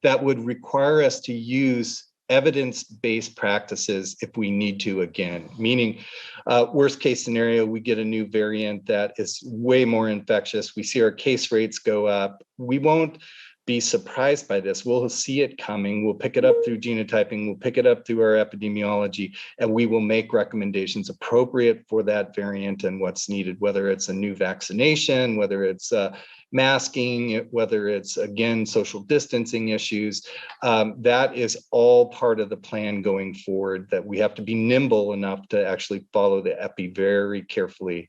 that would require us to use evidence-based practices if we need to again, meaning worst case scenario, we get a new variant that is way more infectious. We see our case rates go up. We won't be surprised by this. We'll see it coming. We'll pick it up through genotyping. We'll pick it up through our epidemiology, and we will make recommendations appropriate for that variant and what's needed, whether it's a new vaccination, whether it's masking, whether it's, again, social distancing issues. That is all part of the plan going forward, that we have to be nimble enough to actually follow the epi very carefully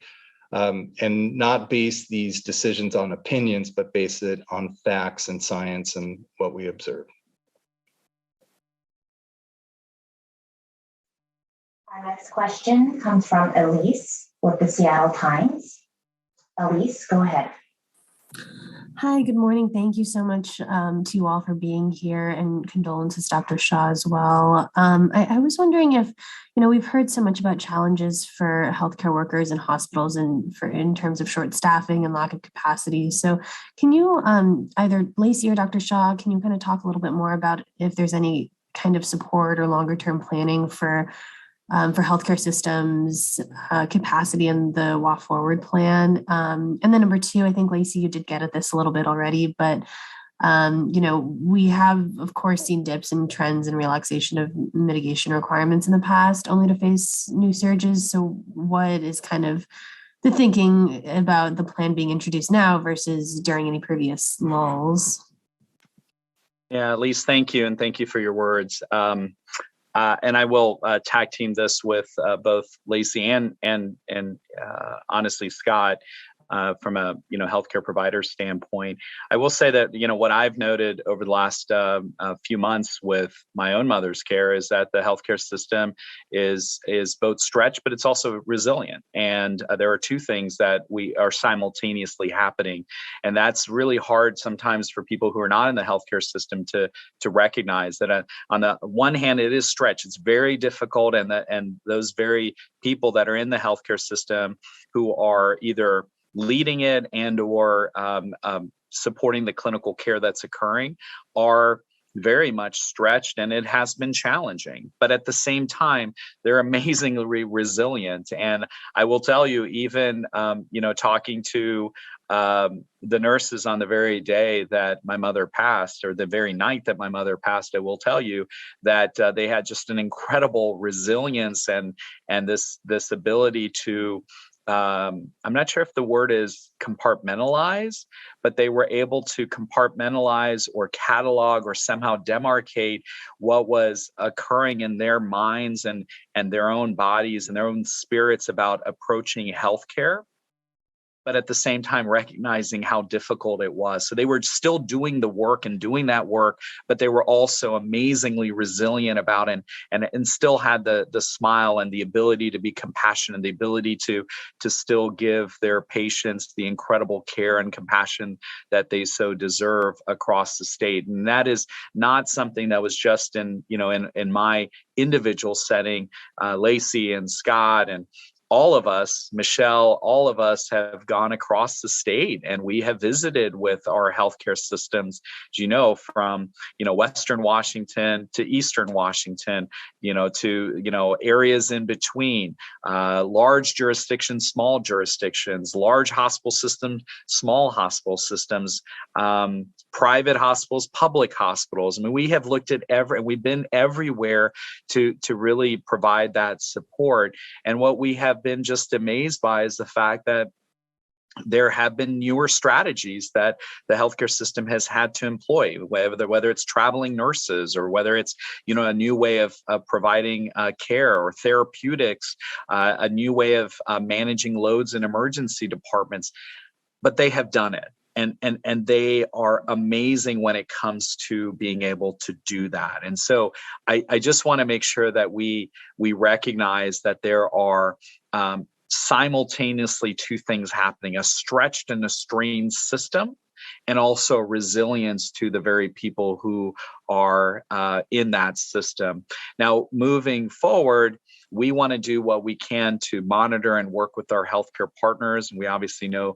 and not base these decisions on opinions, but base it on facts and science and what we observe. Our next question comes from Elise with the Seattle Times. Elise, go ahead. Hi, good morning. Thank you so much to you all for being here, and condolences, Dr. Shah, as well. I was wondering if, we've heard so much about challenges for healthcare workers in hospitals and in terms of short staffing and lack of capacity. So can you, either Lacy or Dr. Shah, can you kind of talk a little bit more about if there's any kind of support or longer term planning for healthcare systems capacity in the Walk Forward plan? And then number two, I think, Lacy, you did get at this a little bit already, but we have, of course, seen dips in trends and relaxation of mitigation requirements in the past, only to face new surges. So what is kind of the thinking about the plan being introduced now versus during any previous lulls? Yeah, Elise, thank you. And thank you for your words. And I will tag team this with both Lacy and honestly, Scott, from a healthcare provider standpoint. I will say that what I've noted over the last few months with my own mother's care is that the healthcare system is both stretched, but it's also resilient. And there are two things that we are simultaneously happening, and that's really hard sometimes for people who are not in the healthcare system to recognize that. On the one hand, it is stretched; it's very difficult, and those very people that are in the healthcare system who are either leading it and or supporting the clinical care that's occurring are very much stretched, and it has been challenging. But at the same time, they're amazingly resilient. And I will tell you, even talking to the nurses on the very day that my mother passed, or the very night that my mother passed, I will tell you that they had just an incredible resilience and this ability to I'm not sure if the word is compartmentalize, but they were able to compartmentalize or catalog or somehow demarcate what was occurring in their minds and their own bodies and their own spirits about approaching healthcare, but at the same time recognizing how difficult it was. So they were still doing the work and doing that work, but they were also amazingly resilient about it and still had the smile and the ability to be compassionate and the ability to still give their patients the incredible care and compassion that they so deserve across the state. And that is not something that was just in my individual setting. Lacy and Scott and all of us, Michele, all of us have gone across the state, and we have visited with our healthcare systems, from, Western Washington to Eastern Washington, to, areas in between, large jurisdictions, small jurisdictions, large hospital systems, small hospital systems, private hospitals, public hospitals. I mean, we have looked at we've been everywhere to really provide that support. And what we have been just amazed by is the fact that there have been newer strategies that the healthcare system has had to employ, whether it's traveling nurses or whether it's, a new way of providing care or therapeutics, a new way of managing loads in emergency departments. But they have done it. And they are amazing when it comes to being able to do that. And so I just want to make sure that we recognize that there are simultaneously two things happening: a stretched and a strained system, and also resilience to the very people who are in that system. Now, moving forward, we want to do what we can to monitor and work with our healthcare partners. And we obviously know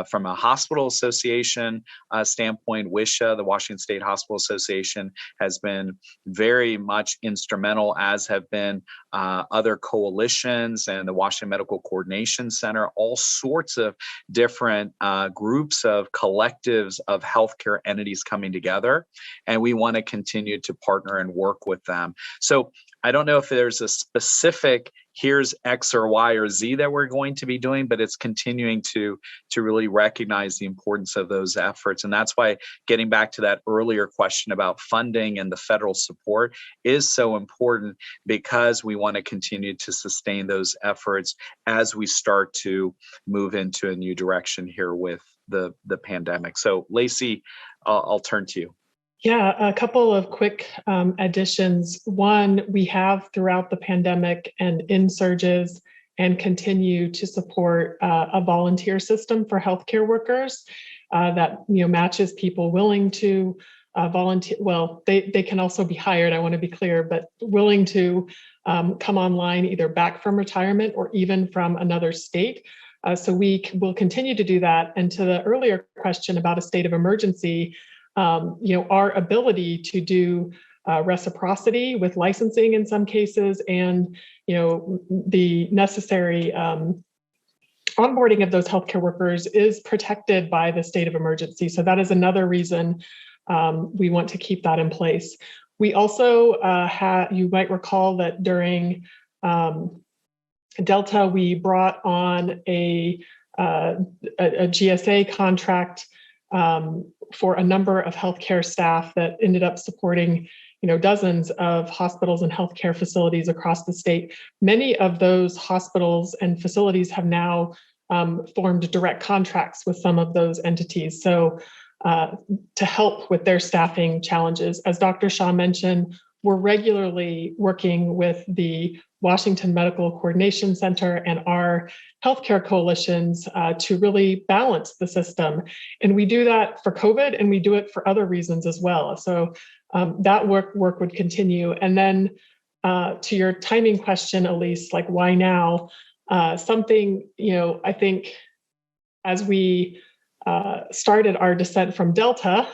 from a hospital association standpoint, WSHA, the Washington State Hospital Association, has been very much instrumental, as have been other coalitions and the Washington Medical Coordination Center, all sorts of different groups of collectives of healthcare entities coming together. And we want to continue to partner and work with them. So I don't know if there's a specific, here's X or Y or Z that we're going to be doing, but it's continuing to really recognize the importance of those efforts. And that's why getting back to that earlier question about funding and the federal support is so important, because we want to continue to sustain those efforts as we start to move into a new direction here with the pandemic. So Lacy, I'll turn to you. Yeah, a couple of quick additions. One, we have throughout the pandemic and in surges and continue to support a volunteer system for healthcare workers that matches people willing to volunteer. Well, they can also be hired, I want to be clear, but willing to come online either back from retirement or even from another state. So we will continue to do that. And to the earlier question about a state of emergency, our ability to do reciprocity with licensing in some cases, and the necessary onboarding of those healthcare workers is protected by the state of emergency. So that is another reason we want to keep that in place. We also you might recall that during Delta, we brought on a GSA contract for a number of healthcare staff that ended up supporting, dozens of hospitals and healthcare facilities across the state. Many of those hospitals and facilities have now formed direct contracts with some of those entities. So to help with their staffing challenges, as Dr. Shah mentioned, we're regularly working with the Washington Medical Coordination Center and our healthcare coalitions to really balance the system. And we do that for COVID, and we do it for other reasons as well. So that work would continue. And then to your timing question, Elise, like why now? Something, I think as we started our descent from Delta,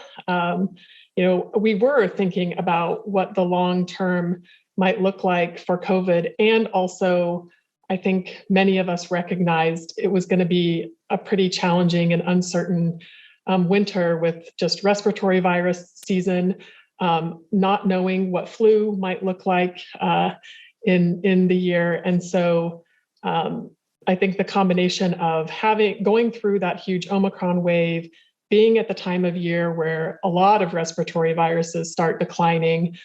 we were thinking about what the long-term might look like for COVID. And also, I think many of us recognized it was going to be a pretty challenging and uncertain winter with just respiratory virus season, not knowing what flu might look like in the year. And so I think the combination of going through that huge Omicron wave, being at the time of year where a lot of respiratory viruses start declining,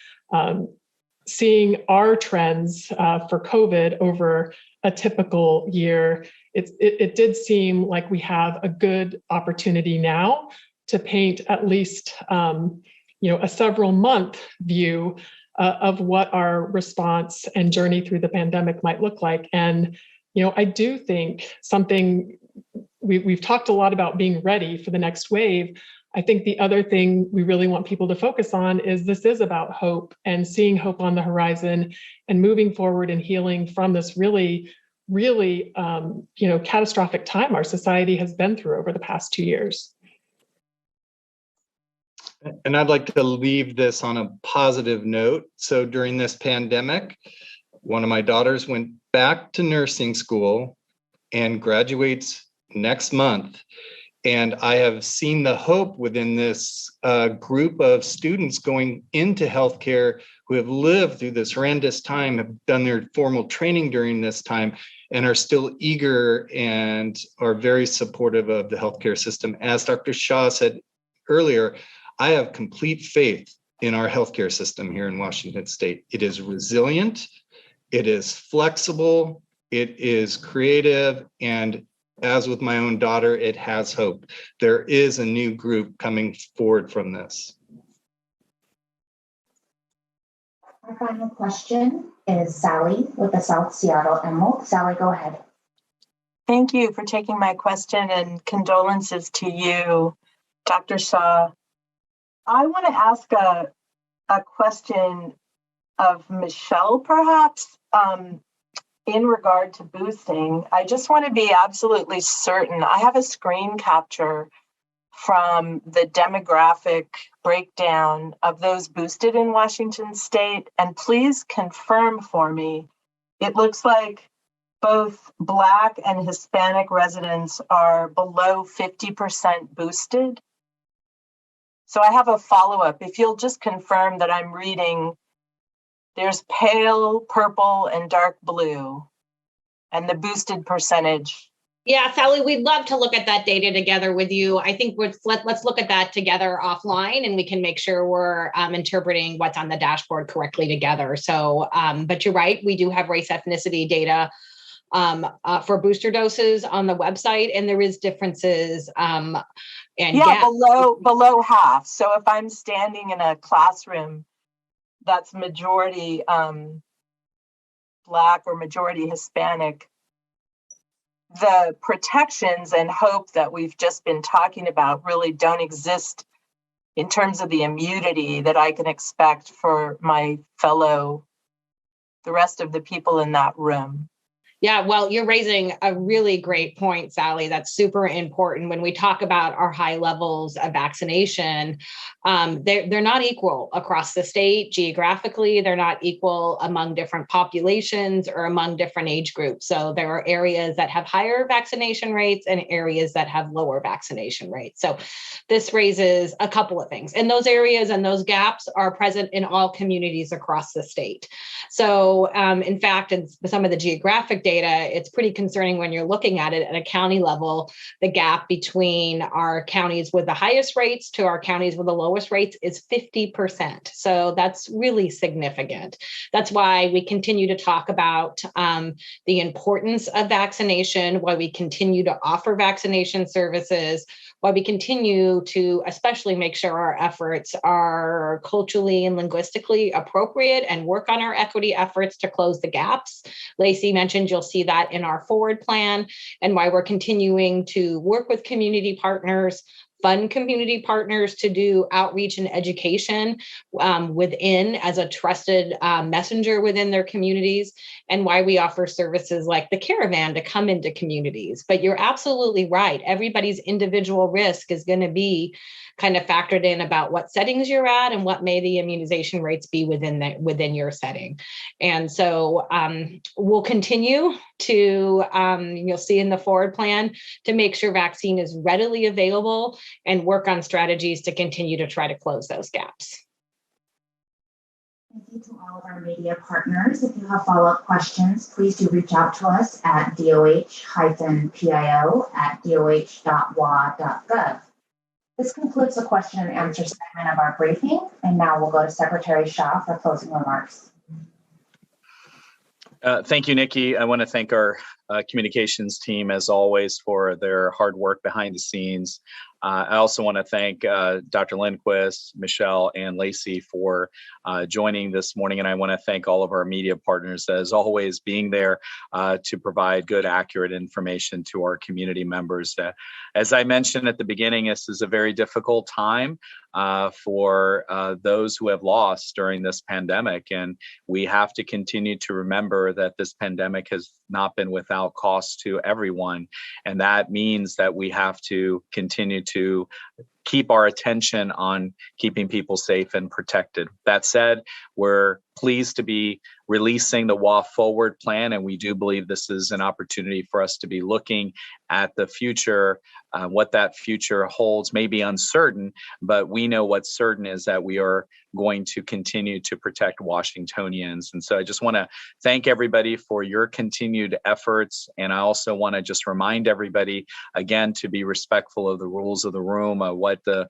seeing our trends for COVID over a typical year, it did seem like we have a good opportunity now to paint at least a several month view of what our response and journey through the pandemic might look like. And I do think something we've talked a lot about being ready for the next wave. I think the other thing we really want people to focus on is this is about hope and seeing hope on the horizon and moving forward and healing from this really, really, catastrophic time our society has been through over the past 2 years. And I'd like to leave this on a positive note. So during this pandemic, one of my daughters went back to nursing school and graduates next month. And I have seen the hope within this group of students going into healthcare who have lived through this horrendous time, have done their formal training during this time, and are still eager and are very supportive of the healthcare system. As Dr. Shah said earlier, I have complete faith in our healthcare system here in Washington State. It is resilient, it is flexible, it is creative, and as with my own daughter, it has hope. There is a new group coming forward from this. Our final question is Sally with the South Seattle Emerald. Sally, go ahead. Thank you for taking my question, and condolences to you, Dr. Shah. I want to ask a question of Michele, perhaps. In regard to boosting, I just want to be absolutely certain. I have a screen capture from the demographic breakdown of those boosted in Washington State, and please confirm for me. It looks like both Black and Hispanic residents are below 50% boosted. So I have a follow-up. If you'll just confirm that I'm reading, there's pale, purple, and dark blue, and the boosted percentage. Yeah, Sally, we'd love to look at that data together with you. I think let's look at that together offline, and we can make sure we're interpreting what's on the dashboard correctly together. So, but you're right, we do have race ethnicity data for booster doses on the website, and there is differences and yeah, below half. So if I'm standing in a classroom that's majority Black or majority Hispanic, the protections and hope that we've just been talking about really don't exist in terms of the immunity that I can expect for the rest of the people in that room. Yeah, well, you're raising a really great point, Sally. That's super important. When we talk about our high levels of vaccination, they're not equal across the state. Geographically, they're not equal among different populations or among different age groups. So there are areas that have higher vaccination rates and areas that have lower vaccination rates. So this raises a couple of things. And those areas and those gaps are present in all communities across the state. So in fact, in some of the geographic data, it's pretty concerning when you're looking at it at a county level. The gap between our counties with the highest rates to our counties with the lowest rates is 50%. So that's really significant. That's why we continue to talk about the importance of vaccination, why we continue to offer vaccination services, why we continue to especially make sure our efforts are culturally and linguistically appropriate and work on our equity efforts to close the gaps. Lacy mentioned you'll see that in our forward plan, and why we're continuing to work with community partners, fund community partners to do outreach and education within as a trusted messenger within their communities, and why we offer services like the caravan to come into communities. But you're absolutely right. Everybody's individual risk is going to be kind of factored in about what settings you're at and what may the immunization rates be within your setting. And so we'll continue to, you'll see in the forward plan, to make sure vaccine is readily available and work on strategies to continue to try to close those gaps. Thank you to all of our media partners. If you have follow-up questions, please do reach out to us at doh-pio@doh.wa.gov. This concludes the question and answer segment of our briefing, and now we'll go to Secretary Shah for closing remarks. Thank you, Nikki. I want to thank our communications team, as always, for their hard work behind the scenes. I also want to thank Dr. Lindquist, Michele, and Lacy for joining this morning. And I want to thank all of our media partners, as always, being there to provide good, accurate information to our community members. As I mentioned at the beginning, this is a very difficult time for those who have lost during this pandemic. And we have to continue to remember that this pandemic has not been without cost to everyone. And that means that we have to continue to keep our attention on keeping people safe and protected. That said, we're pleased to be releasing the WA Forward plan, and we do believe this is an opportunity for us to be looking at the future. What that future holds may be uncertain, but we know what's certain is that we are going to continue to protect Washingtonians. And so I just want to thank everybody for your continued efforts. And I also want to just remind everybody, again, to be respectful of the rules of the room, what the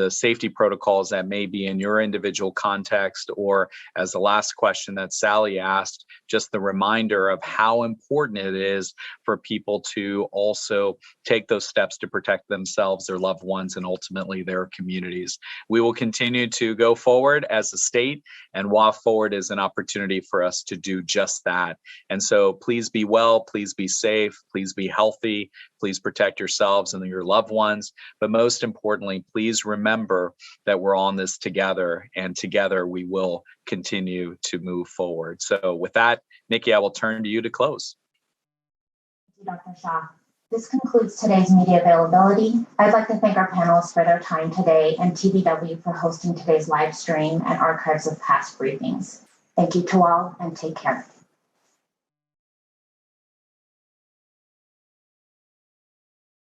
safety protocols that may be in your individual context, or as the last question that Sally asked, just the reminder of how important it is for people to also take those steps to protect themselves, their loved ones, and ultimately their communities. We will continue to go forward as a state, and WA Forward is an opportunity for us to do just that. And so please be well, please be safe, please be healthy, please protect yourselves and your loved ones. But most importantly, please remember that we're on this together, and together we will continue to move forward. So with that, Nikki, I will turn to you to close. Thank you, Dr. Shah. This concludes today's media availability. I'd like to thank our panelists for their time today and TBW for hosting today's live stream and archives of past briefings. Thank you to all, and take care.